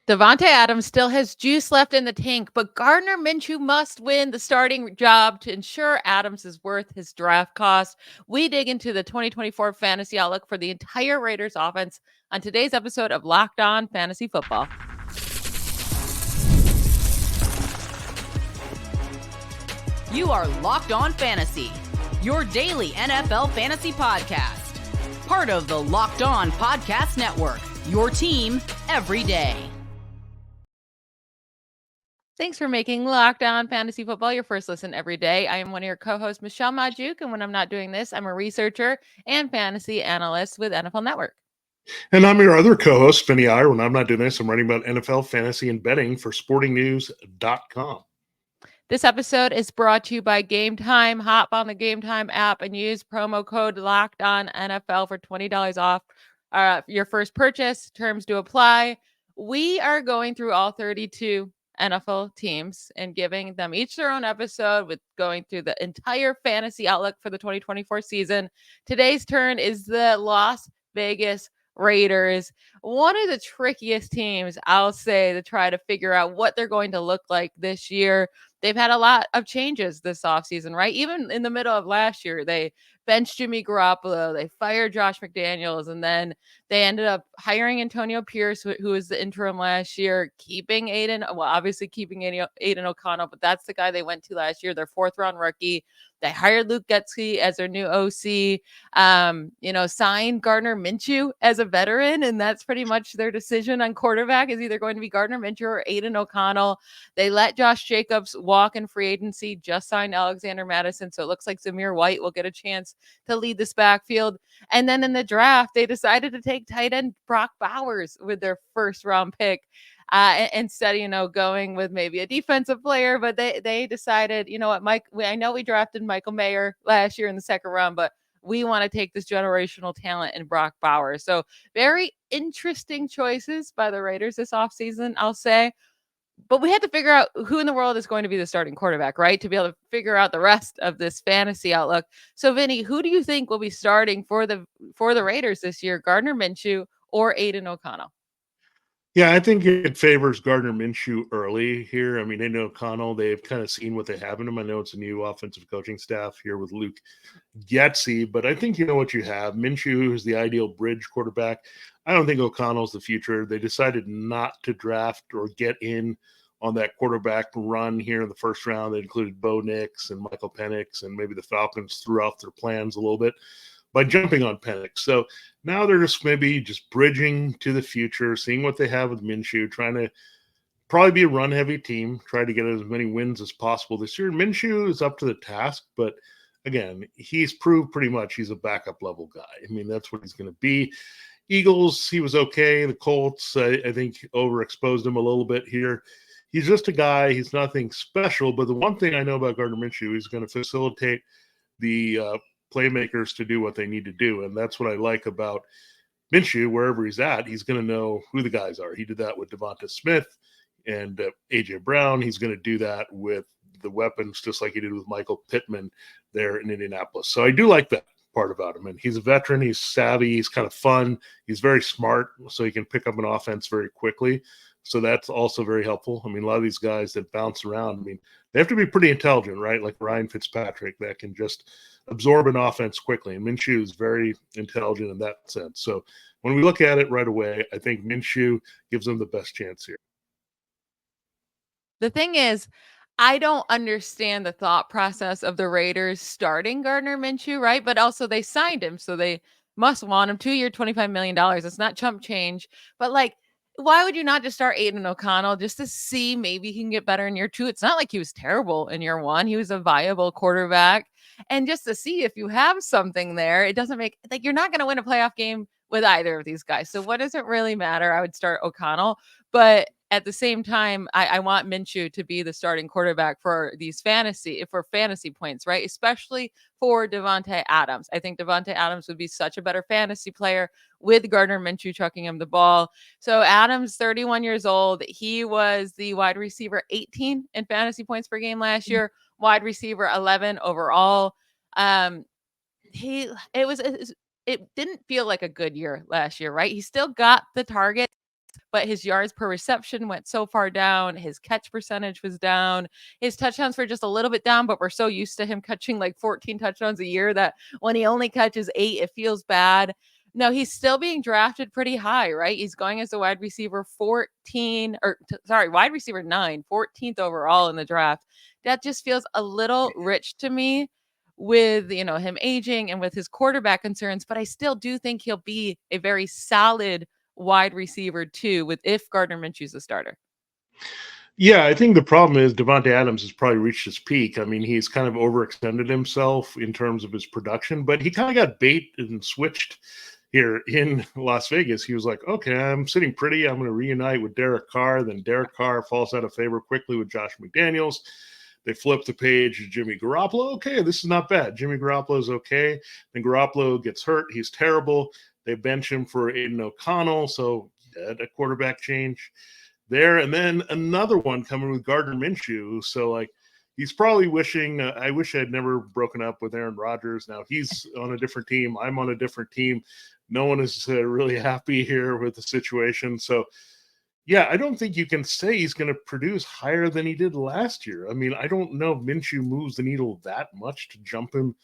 Davante Adams still has juice left in the tank, but Gardner Minshew must win the starting job to ensure Adams is worth his draft cost. We dig into the 2024 fantasy outlook for the entire Raiders offense on today's episode of Locked On Fantasy Football. You are Locked On Fantasy, your daily NFL fantasy podcast. Part of the Locked On Podcast Network, your team every day. Thanks for making Locked On Fantasy Football your first listen every day. I am one of your co-hosts, Michelle Magdziuk, and when I'm not doing this, I'm a researcher and fantasy analyst with NFL Network. And I'm your other co-host, Vinnie Iyer. When I'm not doing this, I'm writing about NFL fantasy and betting for sportingnews.com. This episode is brought to you by Game Time. Hop on the Game Time app and use promo code LOCKEDONNFL for $20 off your first purchase. Terms do apply. We are going through all 32 NFL teams and giving them each their own episode with going through the entire fantasy outlook for the 2024 season. Today's turn is the Las Vegas Raiders, one of the trickiest teams, I'll say, to try to figure out what they're going to look like this year. They've had a lot of changes this offseason, right? Even in the middle of last year, they benched Jimmy Garoppolo, they fired Josh McDaniels, and then they ended up hiring Antonio Pierce, who was the interim last year, keeping obviously keeping Aiden O'Connell, but that's the guy they went to last year, their fourth round rookie. They hired Luke Getsy as their new OC, signed Gardner Minshew as a veteran, and that's pretty much their decision on quarterback is either going to be Gardner Minshew or Aiden O'Connell. They let Josh Jacobs walk in free agency, just signed Alexander Madison, so it looks like Zamir White will get a chance to lead this backfield. And then in the draft, they decided to take tight end Brock Bowers with their first round pick. Instead of, going with maybe a defensive player, but they decided, you know what, I know we drafted Michael Mayer last year in the second round, but we want to take this generational talent in Brock Bowers. So very interesting choices by the Raiders this offseason, I'll say. But we had to figure out who in the world is going to be the starting quarterback, right? To be able to figure out the rest of this fantasy outlook. So, Vinny, who do you think will be starting for the Raiders this year? Gardner Minshew or Aiden O'Connell? Yeah, I think it favors Gardner Minshew early here. I mean, Aiden O'Connell, they've kind of seen what they have in him. I know it's a new offensive coaching staff here with Luke Getsy, but I think you know what you have. Minshew is the ideal bridge quarterback. I don't think O'Connell's the future. They decided not to draft or get in on that quarterback run here in the first round. They included Bo Nix and Michael Penix, and maybe the Falcons threw off their plans a little bit by jumping on Penix. So now they're just bridging to the future, seeing what they have with Minshew, trying to probably be a run-heavy team, try to get as many wins as possible this year. Minshew is up to the task, but again, he's proved pretty much he's a backup level guy. I mean, that's what he's going to be. Eagles, he was okay. The Colts, I think, overexposed him a little bit here. He's just a guy. He's nothing special. But the one thing I know about Gardner Minshew, he's going to facilitate the playmakers to do what they need to do. And that's what I like about Minshew. Wherever he's at, he's going to know who the guys are. He did that with Devonta Smith and A.J. Brown. He's going to do that with the weapons, just like he did with Michael Pittman there in Indianapolis. So I do like that part about him. And he's a veteran. He's savvy. He's kind of fun. He's very smart, so he can pick up an offense very quickly. So that's also very helpful. I mean, a lot of these guys that bounce around, I mean, they have to be pretty intelligent, right? Like Ryan Fitzpatrick that can just absorb an offense quickly. And Minshew is very intelligent in that sense. So when we look at it right away, I think Minshew gives them the best chance here. The thing is, I don't understand the thought process of the Raiders starting Gardner Minshew, right? But also they signed him, so they must want him. 2-year, $25 million. It's not chump change. But why would you not just start Aiden O'Connell just to see maybe he can get better in year 2? It's not like he was terrible in year 1. He was a viable quarterback. And just to see if you have something there, it doesn't make you're not going to win a playoff game with either of these guys. So what does it really matter? I would start O'Connell. But at the same time, I want Minshew to be the starting quarterback for fantasy points, right? Especially for Davante Adams. I think Davante Adams would be such a better fantasy player with Gardner Minshew chucking him the ball. So Adams, 31 years old. He was the wide receiver 18 in fantasy points per game last year, wide receiver 11 overall. It didn't feel like a good year last year, right? He still got the target. but his yards per reception went so far down. His catch percentage was down. His touchdowns were just a little bit down, but we're so used to him catching like 14 touchdowns a year that when he only catches 8, it feels bad. No, he's still being drafted pretty high, right? He's going as a wide receiver 14, wide receiver 9, 14th overall in the draft. That just feels a little rich to me with, him aging and with his quarterback concerns, but I still do think he'll be a very solid wide receiver too, with if Gardner Minshew's the starter. Yeah, I think the problem is Davante Adams has probably reached his peak. I mean, he's kind of overextended himself in terms of his production, but he kind of got bait and switched here in Las Vegas. He was like, okay, I'm sitting pretty. I'm going to reunite with Derek Carr. Then Derek Carr falls out of favor quickly with Josh McDaniels. They flip the page to Jimmy Garoppolo. Okay, this is not bad. Jimmy Garoppolo is okay. Then Garoppolo gets hurt. He's terrible. They bench him for Aiden O'Connell. So a quarterback change there. And then another one coming with Gardner Minshew. So, like, he's probably wishing, I wish I had never broken up with Aaron Rodgers. Now he's on a different team. I'm on a different team. No one is really happy here with the situation. So, yeah, I don't think you can say he's going to produce higher than he did last year. I mean, I don't know if Minshew moves the needle that much to jump him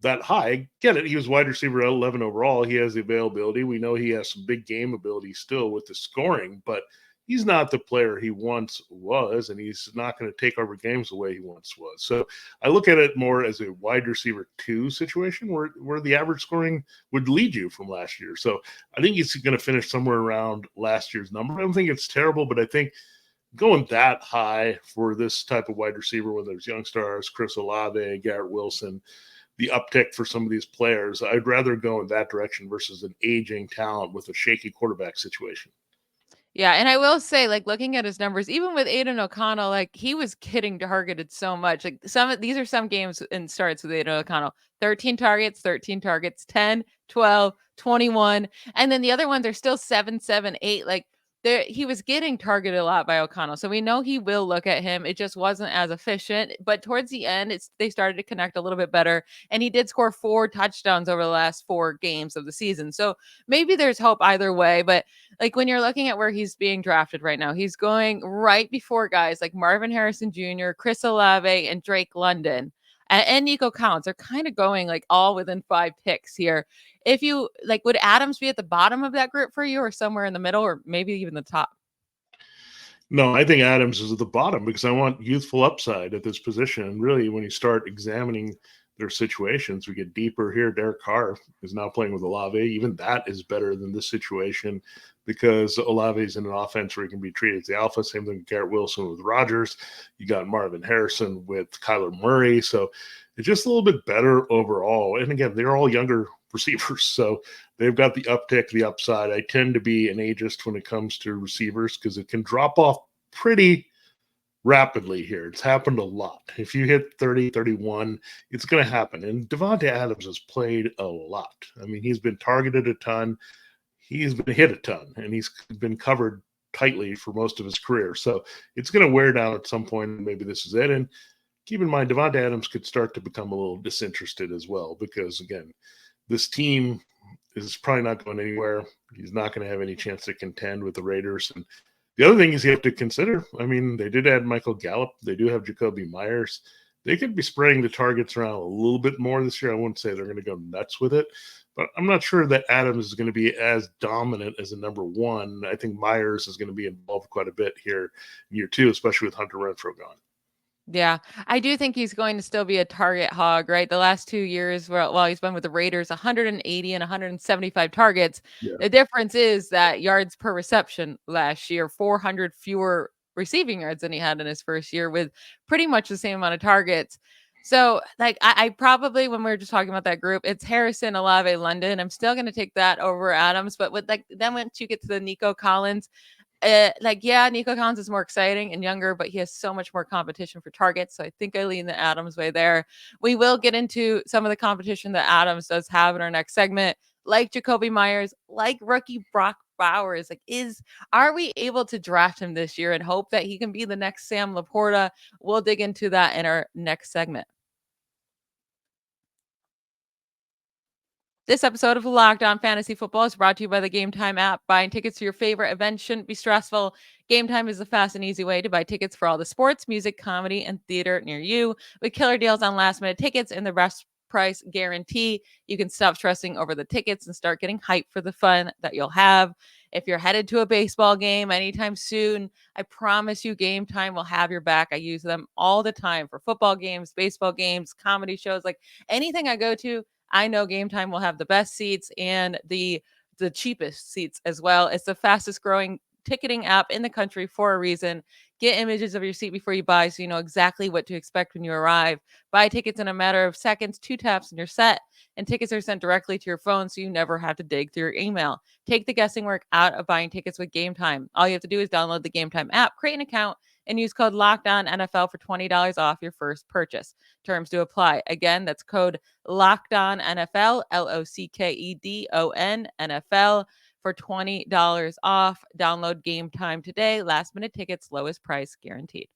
that high. I get it. He was wide receiver 11 overall. He has the availability. We know he has some big game ability still with the scoring, but he's not the player he once was, and he's not going to take over games the way he once was. So I look at it more as a wide receiver 2 situation where the average scoring would lead you from last year. So I think he's going to finish somewhere around last year's number. I don't think it's terrible, but I think going that high for this type of wide receiver, whether it's young stars, Chris Olave, Garrett Wilson, the uptick for some of these players, I'd rather go in that direction versus an aging talent with a shaky quarterback situation. Yeah, and I will say, like, looking at his numbers, even with Aiden O'Connell, like, he was getting targeted so much. Like, these are some games and starts with Aiden O'Connell. 13 targets, 10, 12, 21. And then the other ones are still 7, 7, 8. Like, he was getting targeted a lot by O'Connell. So we know he will look at him. It just wasn't as efficient. But towards the end, they started to connect a little bit better. And he did score 4 touchdowns over the last 4 games of the season. So maybe there's hope either way. But like when you're looking at where he's being drafted right now, he's going right before guys like Marvin Harrison Jr., Chris Olave, and Drake London. And Nico Collins are kind of going like all within 5 picks here. If you like, would Adams be at the bottom of that group for you, or somewhere in the middle, or maybe even the top? No, I think Adams is at the bottom because I want youthful upside at this position. And really, when you start examining their situations, we get deeper here. Derek Carr is now playing with Olave. Even that is better than this situation because Olave is in an offense where he can be treated as the alpha. Same thing with Garrett Wilson with Rodgers. You got Marvin Harrison with Kyler Murray. So it's just a little bit better overall. And again, they're all younger receivers. So they've got the uptick, the upside. I tend to be an ageist when it comes to receivers because it can drop off pretty rapidly here. It's happened a lot. If you hit 30, 31, it's going to happen. And Davante Adams has played a lot. I mean, he's been targeted a ton. He's been hit a ton, and he's been covered tightly for most of his career. So it's going to wear down at some point. Maybe this is it. And keep in mind, Davante Adams could start to become a little disinterested as well because, again, this team is probably not going anywhere. He's not going to have any chance to contend with the Raiders. And the other thing is you have to consider, I mean, they did add Michael Gallup. They do have Jacoby Myers. They could be spreading the targets around a little bit more this year. I wouldn't say they're going to go nuts with it, but I'm not sure that Adams is going to be as dominant as a number 1. I think Myers is going to be involved quite a bit here in year 2, especially with Hunter Renfrow gone. Yeah, I do think he's going to still be a target hog, right? The last 2 years, while he's been with the Raiders, 180 and 175 targets. Yeah. The difference is that yards per reception last year, 400 fewer receiving yards than he had in his first year with pretty much the same amount of targets. So, like, I probably, when we were just talking about that group, it's Harrison, Olave, London. I'm still going to take that over Adams. But with then once you get to the Nico Collins, Nico Collins is more exciting and younger, but he has so much more competition for targets. So I think I lean the Adams way there. We will get into some of the competition that Adams does have in our next segment, like Jacoby Myers, like rookie Brock Bowers. Are we able to draft him this year and hope that he can be the next Sam Laporta? We'll dig into that in our next segment. This episode of Locked On Fantasy Football is brought to you by the Game Time app. Buying tickets to your favorite events shouldn't be stressful. Game Time is the fast and easy way to buy tickets for all the sports, music, comedy, and theater near you. With killer deals on last-minute tickets and the best price guarantee, you can stop stressing over the tickets and start getting hyped for the fun that you'll have. If you're headed to a baseball game anytime soon, I promise you Game Time will have your back. I use them all the time for football games, baseball games, comedy shows, like anything I go to. I know Game Time will have the best seats and the cheapest seats as well. It's the fastest growing ticketing app in the country for a reason. Get images of your seat before you buy so you know exactly what to expect when you arrive. Buy tickets in a matter of seconds, 2 taps, and you're set. And tickets are sent directly to your phone so you never have to dig through your email. Take the guessing work out of buying tickets with Game Time. All you have to do is download the Game Time app, create an account, and use code LOCKEDONNFL for $20 off your first purchase. Terms do apply. Again, that's code LOCKEDONNFL, LOCKEDON NFL for $20 off. Download Game Time today. Last minute tickets, lowest price guaranteed.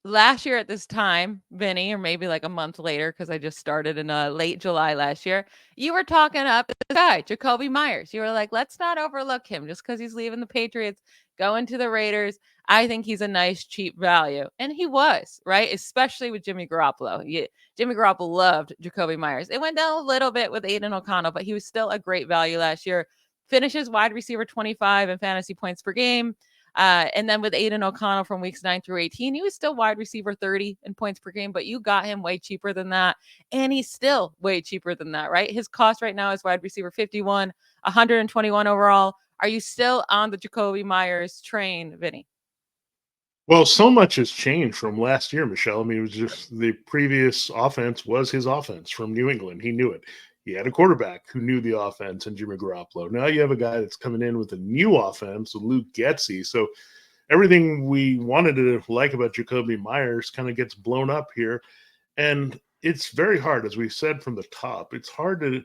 Last year at this time, Vinny, or maybe like a month later, because I just started in late July last year, you were talking up this guy, Jacoby Myers. You were like, let's not overlook him just because he's leaving the Patriots, going to the Raiders. I think he's a nice, cheap value. And he was, right? Especially with Jimmy Garoppolo. Jimmy Garoppolo loved Jacoby Myers. It went down a little bit with Aiden O'Connell, but he was still a great value last year. Finishes wide receiver 25 in fantasy points per game. And then with Aiden O'Connell from weeks 9 through 18, he was still wide receiver 30 in points per game, but you got him way cheaper than that. And he's still way cheaper than that, right? His cost right now is wide receiver 51, 121 overall. Are you still on the Jacoby Myers train, Vinny? Well, so much has changed from last year, Michelle. I mean, it was just the previous offense was his offense from New England. He knew it. He had a quarterback who knew the offense and Jimmy Garoppolo. Now you have a guy that's coming in with a new offense with Luke Getsy. So everything we wanted to like about Jacoby Myers kind of gets blown up here. And it's very hard, as we said from the top, it's hard to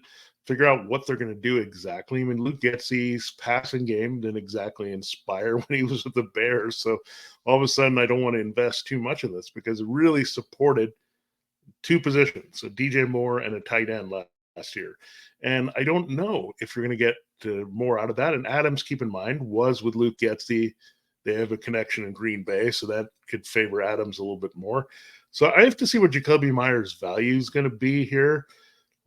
figure out what they're going to do exactly. I mean, Luke Getsy's passing game didn't exactly inspire when he was with the Bears. So all of a sudden, I don't want to invest too much in this because it really supported two positions, a DJ Moore and a tight end last year. And I don't know if you're going to get more out of that. And Adams, keep in mind, was with Luke Getsy. They have a connection in Green Bay, so that could favor Adams a little bit more. So I have to see what Jacoby Myers' value is going to be here.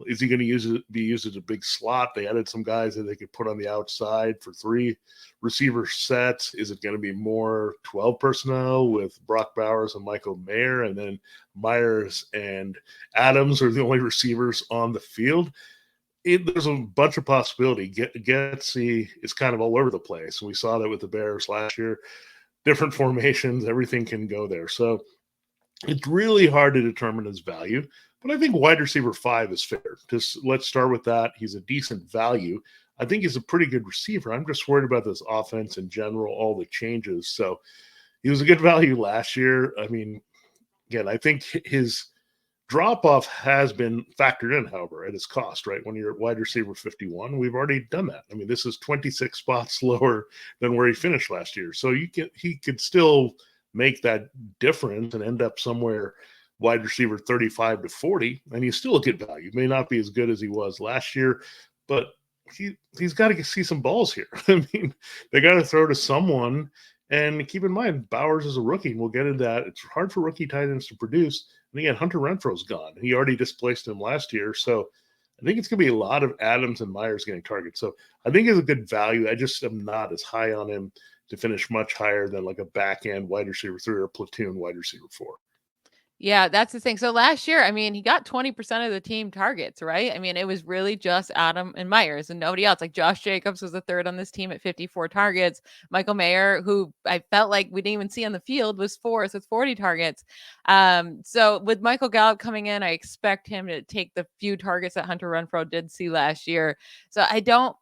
Is he going to be used as a big slot? They added some guys that they could put on the outside for 3 receiver sets. Is it going to be more 12 personnel with Brock Bowers and Michael Mayer, and then Myers and Adams are the only receivers on the field? There's a bunch of possibility. Getsy is kind of all over the place. We saw that with the Bears last year. Different formations, everything can go there. So it's really hard to determine his value. But I think wide receiver 5 is fair. Just let's start with that. He's a decent value. I think he's a pretty good receiver. I'm just worried about this offense in general, all the changes. So he was a good value last year. I mean, again, I think his drop-off has been factored in, however, at his cost, right? When you're at wide receiver 51, we've already done that. I mean, this is 26 spots lower than where he finished last year. So he could still make that difference and end up somewhere wide receiver 35 to 40, and he's still a good value. May not be as good as he was last year, but he's got to see some balls here. I mean, they got to throw to someone. And keep in mind, Bowers is a rookie. We'll get into that. It's hard for rookie tight ends to produce. And again, Hunter Renfro's gone. He already displaced him last year. So I think it's going to be a lot of Adams and Myers getting targets. So I think it's a good value. I just am not as high on him to finish much higher than like a back end wide receiver 3 or platoon wide receiver 4. Yeah, that's the thing. So last year, I mean, he got 20% of the team targets, right? I mean, it was really just Adam and Myers and nobody else. Like Josh Jacobs was the third on this team at 54 targets. Michael Mayer, who I felt like we didn't even see on the field, was 4, so it's 40 targets. So with Michael Gallup coming in, I expect him to take the few targets that Hunter Renfrow did see last year. So I don't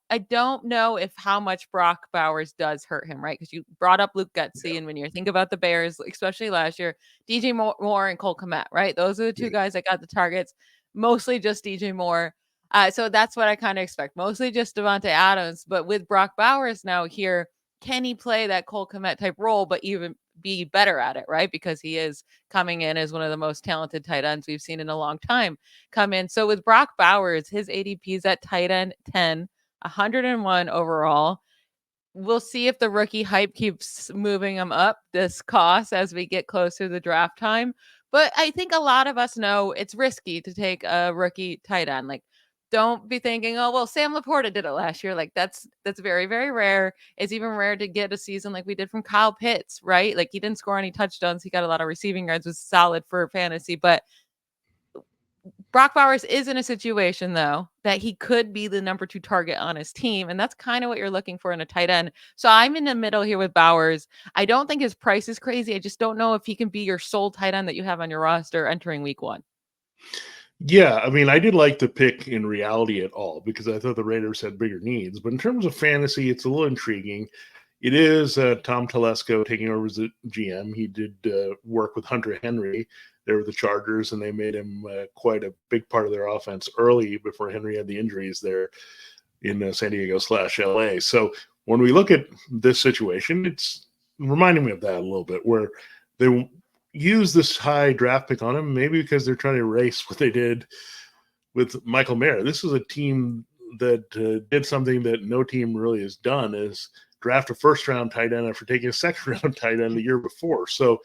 know if how much Brock Bowers does hurt him, right? Because you brought up Luke Getsy, and when you think about the Bears, especially last year, DJ Moore and Cole Kmet, right? Those are the 2 guys that got the targets, mostly just DJ Moore. So that's what I kind of expect, mostly just Davante Adams. But with Brock Bowers now here, can he play that Cole Kmet type role, but even be better at it, right? Because he is coming in as one of the most talented tight ends we've seen in a long time come in. So with Brock Bowers, his ADP is at tight end 10, 101 overall. We'll see if the rookie hype keeps moving him up this cost as we get closer to the draft time. But I think a lot of us know it's risky to take a rookie tight end. Like, don't be thinking, oh, well, Sam Laporta did it last year. Like, that's very, very rare. It's even rare to get a season like we did from Kyle Pitts, right? Like, he didn't score any touchdowns. He got a lot of receiving yards, was solid for fantasy. But Brock Bowers is in a situation, though, that he could be the number 2 target on his team. And that's kind of what you're looking for in a tight end. So I'm in the middle here with Bowers. I don't think his price is crazy. I just don't know if he can be your sole tight end that you have on your roster entering week 1. Yeah, I mean, I did like the pick in reality at all because I thought the Raiders had bigger needs. But in terms of fantasy, it's a little intriguing. It is Tom Telesco taking over as a GM. He did work with Hunter Henry. They were the Chargers, and they made him quite a big part of their offense early before Henry had the injuries there in San Diego/LA. So when we look at this situation, it's reminding me of that a little bit, where they use this high draft pick on him, maybe because they're trying to erase what they did with Michael Mayer. This is a team that did something that no team really has done, is draft a first-round tight end after taking a second-round tight end the year before. So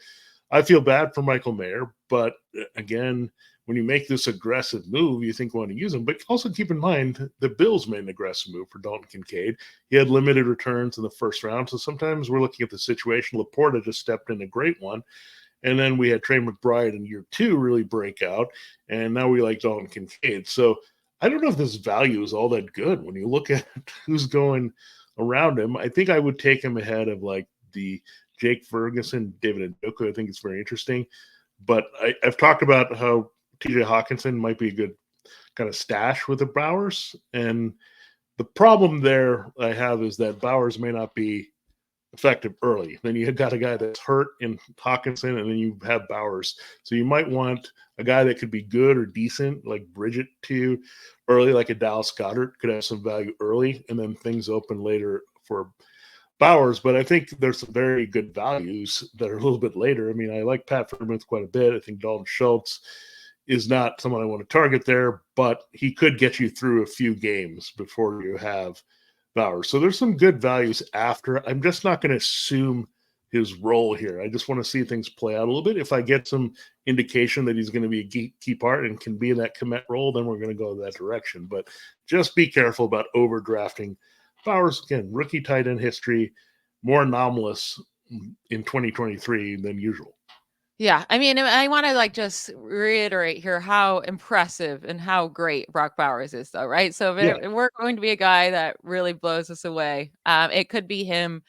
I feel bad for Michael Mayer, but again, when you make this aggressive move, you think you want to use him. But also keep in mind, the Bills made an aggressive move for Dalton Kincaid. He had limited returns in the first round, so sometimes we're looking at the situation. Laporta just stepped in a great one. And then we had Trey McBride in year 2 really break out, and now we like Dalton Kincaid. So I don't know if this value is all that good when you look at who's going around him. I think I would take him ahead of like the Jake Ferguson, David Njoku. I think it's very interesting. But I've talked about how TJ Hawkinson might be a good kind of stash with the Bowers. And the problem there I have is that Bowers may not be effective early. Then you got a guy that's hurt in Hawkinson, and then you have Bowers. So you might want a guy that could be good or decent, like Bridget to early, like a Dallas Goedert could have some value early, and then things open later for Bowers. But I think there's some very good values that are a little bit later. I mean, I like Pat Freiermuth quite a bit. I think Dalton Schultz is not someone I want to target there, but he could get you through a few games before you have Bowers. So there's some good values after. I'm just not going to assume his role here. I just want to see things play out a little bit. If I get some indication that he's going to be a key part and can be in that commit role, then we're going to go that direction. But just be careful about overdrafting Bowers. Again, rookie tight end history, more anomalous in 2023 than usual. Yeah, I mean, I want to like just reiterate here how impressive and how great Brock Bowers is, though, right? So if we're going to be a guy that really blows us away, it could be him.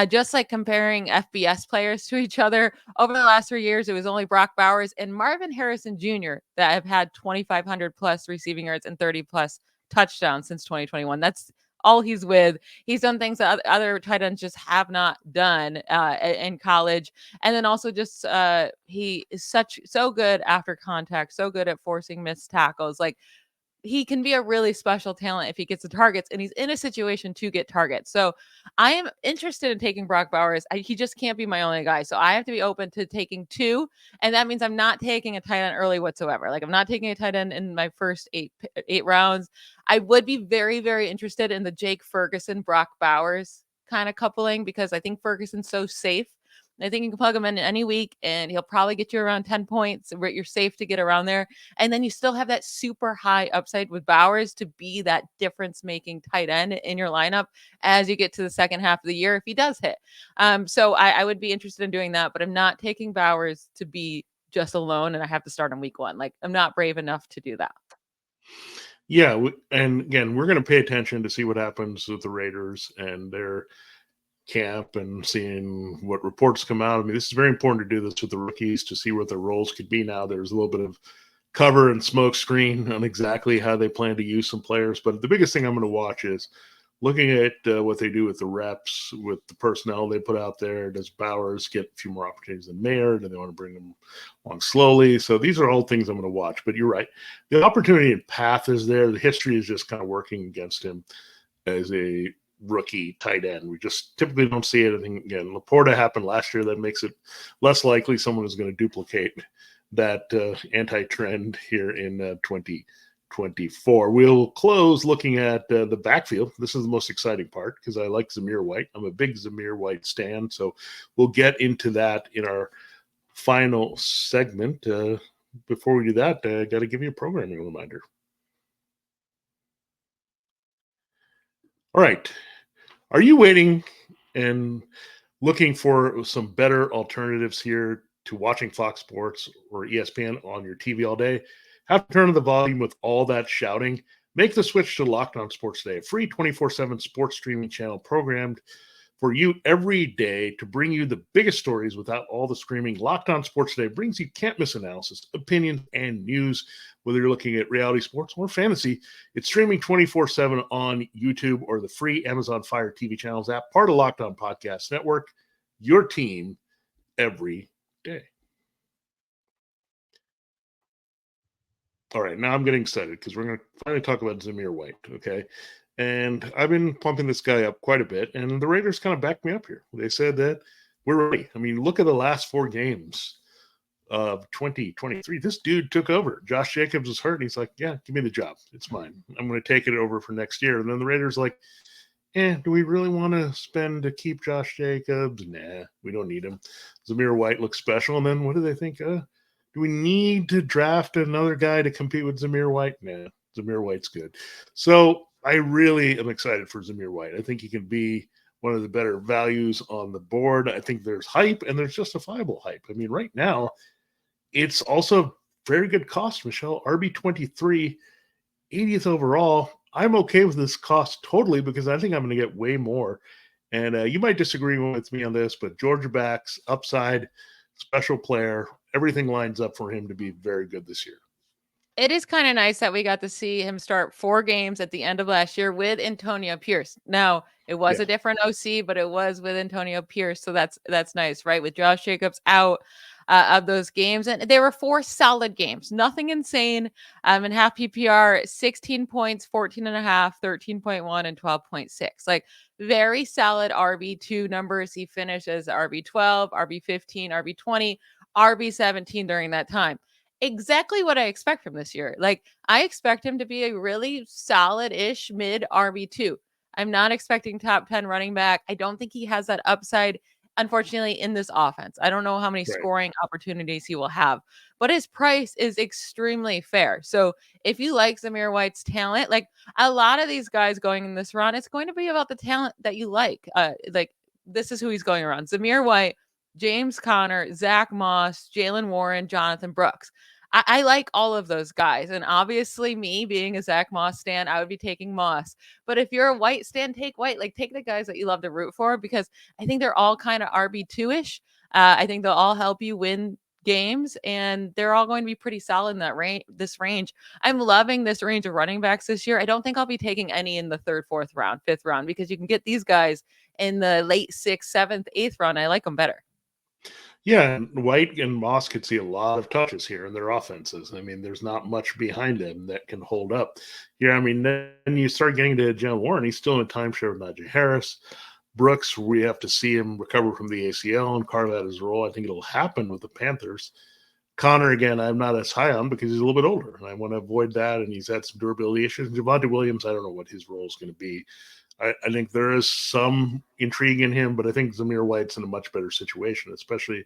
Just like comparing FBS players to each other over the last 3 years, it was only Brock Bowers and Marvin Harrison Jr. that have had 2,500 plus receiving yards and 30 plus touchdowns since 2021. That's all he's with. He's done things that other tight ends just have not done in college. And then also just he is so good after contact, so good at forcing missed tackles. Like, he can be a really special talent if he gets the targets, and he's in a situation to get targets. So I am interested in taking Brock Bowers. He just can't be my only guy. So I have to be open to taking 2. And that means I'm not taking a tight end early whatsoever. Like, I'm not taking a tight end in my first eight rounds. I would be very, very interested in the Jake Ferguson, Brock Bowers kind of coupling, because I think Ferguson's so safe. I think you can plug him in any week and he'll probably get you around 10 points. You're safe to get around there. And then you still have that super high upside with Bowers to be that difference making tight end in your lineup as you get to the second half of the year, if he does hit. So I would be interested in doing that, but I'm not taking Bowers to be just alone and I have to start in week 1. Like, I'm not brave enough to do that. Yeah. And again, we're going to pay attention to see what happens with the Raiders and their camp and seeing what reports come out. I mean, this is very important to do this with the rookies to see what their roles could be now. There's a little bit of cover and smoke screen on exactly how they plan to use some players. But the biggest thing I'm going to watch is looking at what they do with the reps, with the personnel they put out there. Does Bowers get a few more opportunities than Mayer? Do they want to bring them along slowly? So these are all things I'm going to watch. But you're right. The opportunity and path is there. The history is just kind of working against him as a rookie tight end. We just typically don't see anything again. Laporta happened last year. That makes it less likely someone is going to duplicate that anti-trend here in 2024. We'll close looking at the backfield. This is the most exciting part because I like Zamir White. I'm a big Zamir White stan, so we'll get into that in our final segment. Before we do that, I got to give you a programming reminder. All right. Are you waiting and looking for some better alternatives here to watching Fox Sports or ESPN on your TV all day? Have to turn on the volume with all that shouting? Make the switch to Locked On Sports Today, a free 24/7 sports streaming channel programmed for you every day to bring you the biggest stories without all the screaming. Locked On Sports Today brings you can't-miss analysis, opinions, and news. Whether you're looking at reality sports or fantasy, it's streaming 24/7 on YouTube or the free Amazon Fire TV channels app, part of Locked On Podcast Network, your team every day. All right, now I'm getting excited because we're going to finally talk about Zamir White, okay? And I've been pumping this guy up quite a bit, and the Raiders kind of backed me up here. They said that we're ready. I mean, look at the last 4 games of 2023. This dude took over. Josh Jacobs was hurt, and he's like, yeah, give me the job. It's mine. I'm going to take it over for next year. And then the Raiders like, do we really want to spend to keep Josh Jacobs? Nah, we don't need him. Zamir White looks special. And then what do they think? Do we need to draft another guy to compete with Zamir White? Nah, Zamir White's good. So I really am excited for Zamir White. I think he can be one of the better values on the board. I think there's hype, and there's justifiable hype. I mean, right now, it's also very good cost, Michelle. RB23, 80th overall. I'm okay with this cost totally because I think I'm going to get way more. And you might disagree with me on this, but Georgia backs, upside, special player, everything lines up for him to be very good this year. It is kind of nice that we got to see him start 4 games at the end of last year with Antonio Pierce. Now, it was a different OC, but it was with Antonio Pierce. So that's nice, right? With Josh Jacobs out of those games. And they were 4 solid games, nothing insane. In half PPR, 16 points, 14.5, 13.1, and 12.6. Like very solid RB2 numbers. He finishes RB12, RB15, RB20, RB17 during that time. Exactly what I expect from this year. Like I expect him to be a really solid-ish mid RB2. I'm not expecting top 10 running back. I don't think he has that upside, unfortunately, in this offense. I don't know how many scoring opportunities he will have, but his price is extremely fair. So if you like Zamir White's talent, like a lot of these guys going in this round, it's going to be about the talent that you like. Like this is who he's going around. Zamir White, James Conner, Zach Moss, Jalen Warren, Jonathan Brooks. I like all of those guys. And obviously me being a Zach Moss stan, I would be taking Moss. But if you're a White stan, take White. Like take the guys that you love to root for because I think they're all kind of RB2-ish. I think they'll all help you win games and they're all going to be pretty solid in that this range. I'm loving this range of running backs this year. I don't think I'll be taking any in the 3rd, 4th round, 5th round because you can get these guys in the late 6th, 7th, 8th round. I like them better. Yeah, White and Moss could see a lot of touches here in their offenses. I mean, there's not much behind them that can hold up. Yeah, I mean, then you start getting to Jalen Warren. He's still in a timeshare with Najee Harris. Brooks, we have to see him recover from the ACL and carve out his role. I think it'll happen with the Panthers. Connor, again, I'm not as high on because he's a little bit older, and I want to avoid that, and he's had some durability issues. Javonte Williams, I don't know what his role is going to be. I think there is some intrigue in him, but I think Zamir White's in a much better situation, especially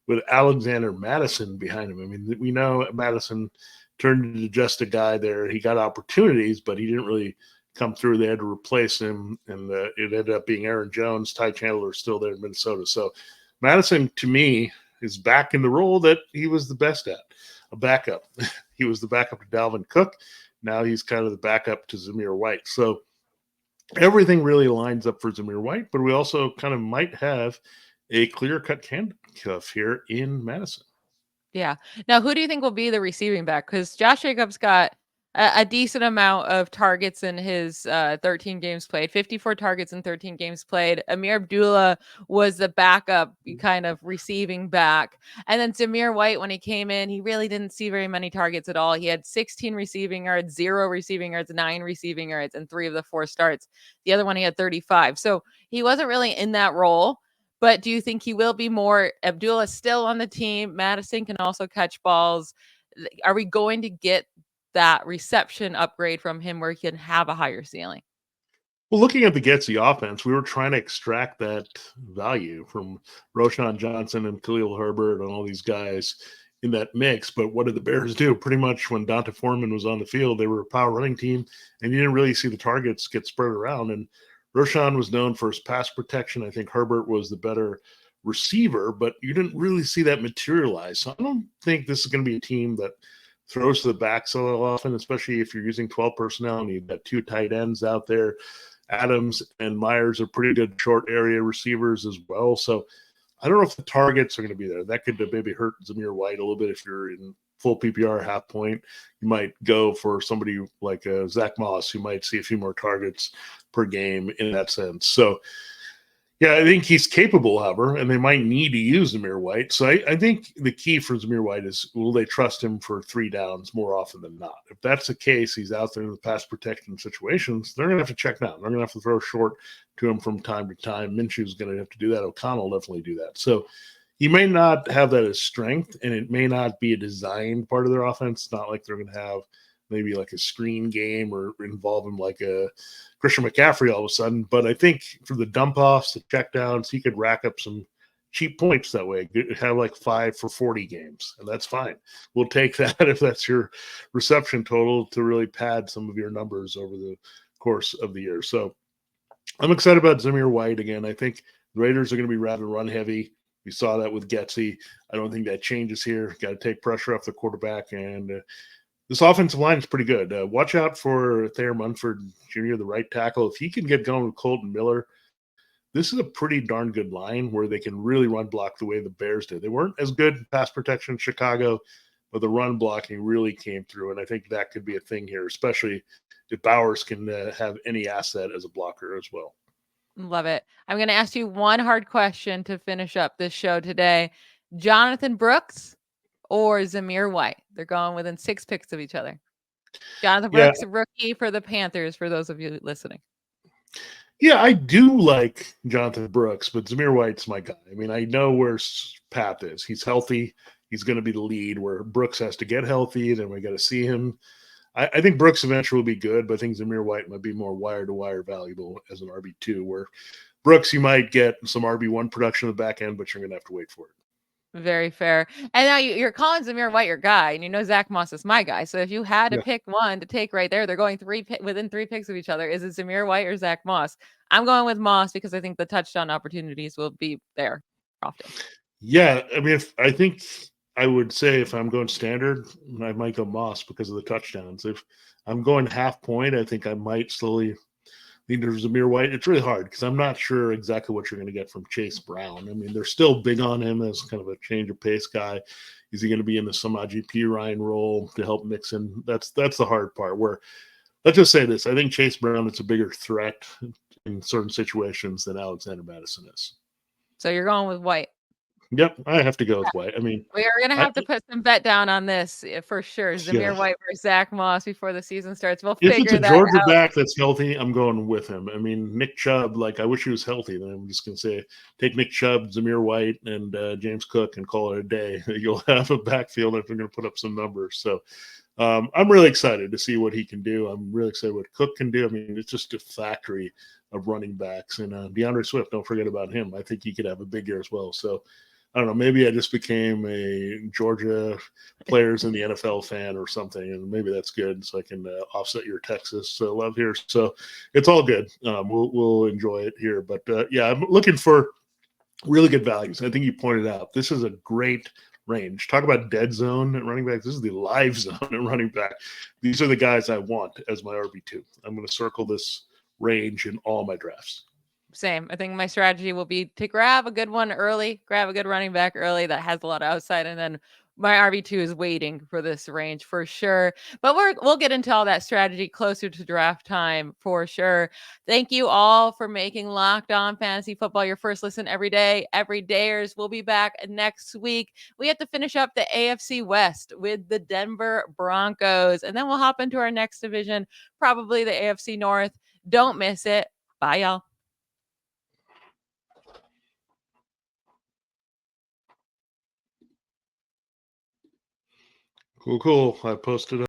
with Alexander Madison behind him. I mean, we know Madison turned into just a guy there. He got opportunities, but he didn't really come through. They had to replace him, and it ended up being Aaron Jones. Ty Chandler still there in Minnesota. So Madison, to me, is back in the role that he was the best at, a backup. He was the backup to Dalvin Cook. Now he's kind of the backup to Zamir White. So everything really lines up for Zamir White, but we also kind of might have a clear-cut handcuff here in Madison. Yeah. Now, who do you think will be the receiving back? Because Josh Jacobs got a decent amount of targets in his 13 games played, 54 targets in 13 games played. Amir Abdullah was the backup kind of receiving back. And then Zamir White, when he came in, he really didn't see very many targets at all. He had 16 receiving yards, 0 receiving yards, 9 receiving yards, and 3 of the 4 starts. The other one, he had 35. So he wasn't really in that role. But do you think he will be more? Abdullah still on the team. Madison can also catch balls. Are we going to get that reception upgrade from him where he can have a higher ceiling? Well, looking at the Getsy offense, we were trying to extract that value from Roshan Johnson and Khalil Herbert and all these guys in that mix. But what did the Bears do? Pretty much when Donta Foreman was on the field, they were a power running team, and you didn't really see the targets get spread around. And Roshan was known for his pass protection. I think Herbert was the better receiver, but you didn't really see that materialize. So I don't think this is going to be a team that throws to the back so often, especially if you're using 12 personnel and you've got 2 tight ends out there. Adams and Myers are pretty good short area receivers as well. So I don't know if the targets are going to be there. That could maybe hurt Zamir White a little bit if you're in full PPR half point. You might go for somebody like Zach Moss, who might see a few more targets per game in that sense. So yeah, I think he's capable, however, and they might need to use Zamir White. So I think the key for Zamir White is, will they trust him for 3 downs more often than not? If that's the case, he's out there in the pass protection situations, they're going to have to check down. They're going to have to throw short to him from time to time. Minshew's going to have to do that. O'Connell will definitely do that. So he may not have that as strength, and it may not be a designed part of their offense. It's not like they're going to have maybe like a screen game or involve him like a Christian McCaffrey all of a sudden. But I think for the dump offs, the checkdowns, he could rack up some cheap points that way. Have like 5 for 40 games, and that's fine. We'll take that if that's your reception total to really pad some of your numbers over the course of the year. So I'm excited about Zamir White again. I think the Raiders are going to be rather run heavy. We saw that with Getsy. I don't think that changes here. Got to take pressure off the quarterback, and this offensive line is pretty good. Watch out for Thayer Munford Jr., the right tackle. If he can get going with Colton Miller, this is a pretty darn good line where they can really run block the way the Bears did. They weren't as good in pass protection in Chicago, but the run blocking really came through, and I think that could be a thing here, especially if Bowers can have any asset as a blocker as well. Love it. I'm going to ask you one hard question to finish up this show today. Jonathan Brooks or Zamir White? They're going within 6 picks of each other. Jonathan Brooks, a rookie for the Panthers, for those of you listening. Yeah, I do like Jonathan Brooks, but Zamir White's my guy. I mean, I know where Path is. He's healthy. He's going to be the lead, where Brooks has to get healthy. Then we got to see him. I think Brooks eventually will be good, but I think Zamir White might be more wire-to-wire valuable as an RB2, where Brooks, you might get some RB1 production on the back end, but you're going to have to wait for it. Very fair. And now you're calling Zamir White your guy, and you know Zach Moss is my guy. So if you had to pick one to take right there, they're going within 3 picks of each other. Is it Zamir White or Zach Moss? I'm going with Moss because I think the touchdown opportunities will be there often. Yeah, I mean, I think I would say if I'm going standard, I might go Moss because of the touchdowns. If I'm going half point, I think I might slowly lean to Zamir White. It's really hard because I'm not sure exactly what you're going to get from Chase Brown. I mean, they're still big on him as kind of a change of pace guy. Is he going to be in the Samaje Perine role to help mix in? That's the hard part. Where, let's just say this: I think Chase Brown is a bigger threat in certain situations than Alexander Madison is. So you're going with White. Yep, I have to go with White. I mean, we are going to have to put some bet down on this for sure. Zamir White versus Zach Moss before the season starts. We'll figure that out. If it's a Georgia back that's healthy, I'm going with him. I mean, Nick Chubb, like, I wish he was healthy. Then I'm just going to say, take Nick Chubb, Zamir White, and James Cook and call it a day. You'll have a backfield if you're going to put up some numbers. So I'm really excited to see what he can do. I'm really excited what Cook can do. I mean, it's just a factory of running backs. And DeAndre Swift, don't forget about him. I think he could have a big year as well. So I don't know, maybe I just became a Georgia players in the NFL fan or something, and maybe that's good, so I can offset your Texas love here. So it's all good. We'll enjoy it here. But, yeah, I'm looking for really good values. I think you pointed out this is a great range. Talk about dead zone at running back. This is the live zone at running back. These are the guys I want as my RB2. I'm going to circle this range in all my drafts. Same. I think my strategy will be to grab a good one early, grab a good running back early that has a lot of outside, and then my RB2 is waiting for this range for sure. But we'll get into all that strategy closer to draft time for sure. Thank you all for making Locked On Fantasy Football your first listen every day. Everydayers, we'll be back next week. We have to finish up the AFC West with the Denver Broncos, and then we'll hop into our next division, probably the AFC North. Don't miss it. Bye, y'all. Cool. I posted